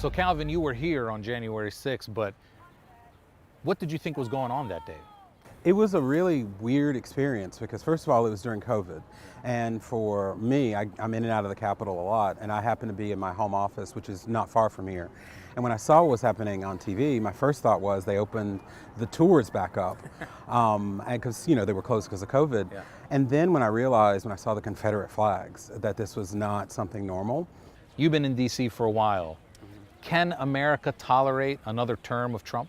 So Calvin, you were here on January 6th, but what did you think was going on that day? It was a really weird experience because, first of all, it was during COVID. And for me, I'm in and out of the Capitol a lot, and I happen to be in my home office, which is not far from here. And when I saw what was happening on TV, my first thought was they opened the tours back up, and because they were closed because of COVID. Yeah. And then when I saw the Confederate flags, that this was not something normal. You've been in D.C. for a while. Can America tolerate another term of Trump?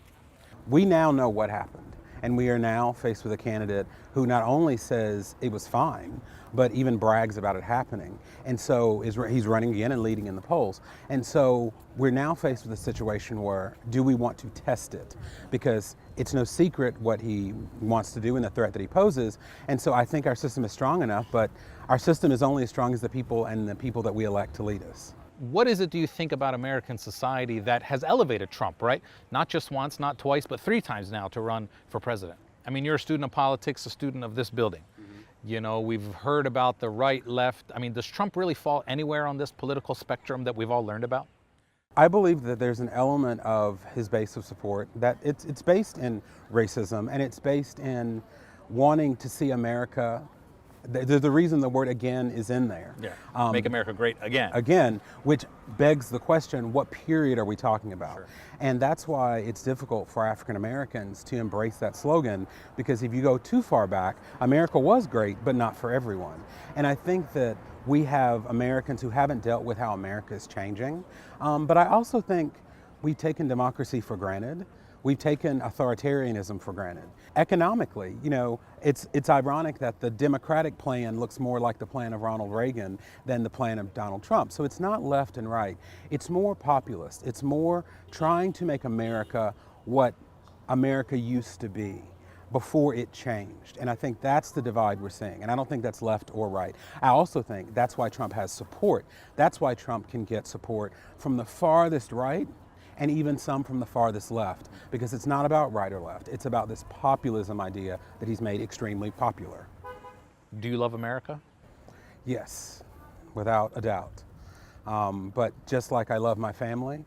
We now know what happened. And we are now faced with a candidate who not only says it was fine, but even brags about it happening. And so he's running again and leading in the polls. And so we're now faced with a situation where, do we want to test it? Because it's no secret what he wants to do and the threat that he poses. And so I think our system is strong enough, but our system is only as strong as the people that we elect to lead us. What is it, do you think, about American society that has elevated Trump, right? Not just once, not twice, but 3 times now to run for president. I mean, you're a student of politics, a student of this building. We've heard about the right, left. I mean, does Trump really fall anywhere on this political spectrum that we've all learned about? I believe that there's an element of his base of support that it's based in racism, and it's based in wanting to see America. There's the reason the word "again" is in there. Yeah. Make America great again. Again, which begs the question, what period are we talking about? Sure. And that's why it's difficult for African Americans to embrace that slogan, because if you go too far back, America was great, but not for everyone. And I think that we have Americans who haven't dealt with how America is changing. But I also think we've taken democracy for granted. We've taken authoritarianism for granted. Economically, it's ironic that the Democratic plan looks more like the plan of Ronald Reagan than the plan of Donald Trump. So it's not left and right. It's more populist. It's more trying to make America what America used to be before it changed. And I think that's the divide we're seeing. And I don't think that's left or right. I also think that's why Trump has support. That's why Trump can get support from the farthest right and even some from the farthest left, because it's not about right or left. It's about this populism idea that he's made extremely popular. Do you love America? Yes, without a doubt. But just like I love my family,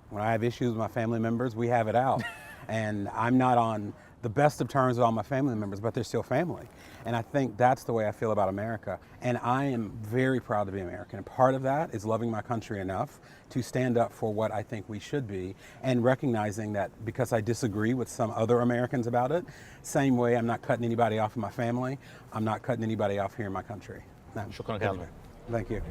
when I have issues with my family members, we have it out. And I'm not on the best of terms with all my family members, but they're still family. And I think that's the way I feel about America. And I am very proud to be American. And part of that is loving my country enough to stand up for what I think we should be, and recognizing that because I disagree with some other Americans about it, same way I'm not cutting anybody off in my family, I'm not cutting anybody off here in my country. No. Shukran, Calvin. Thank you.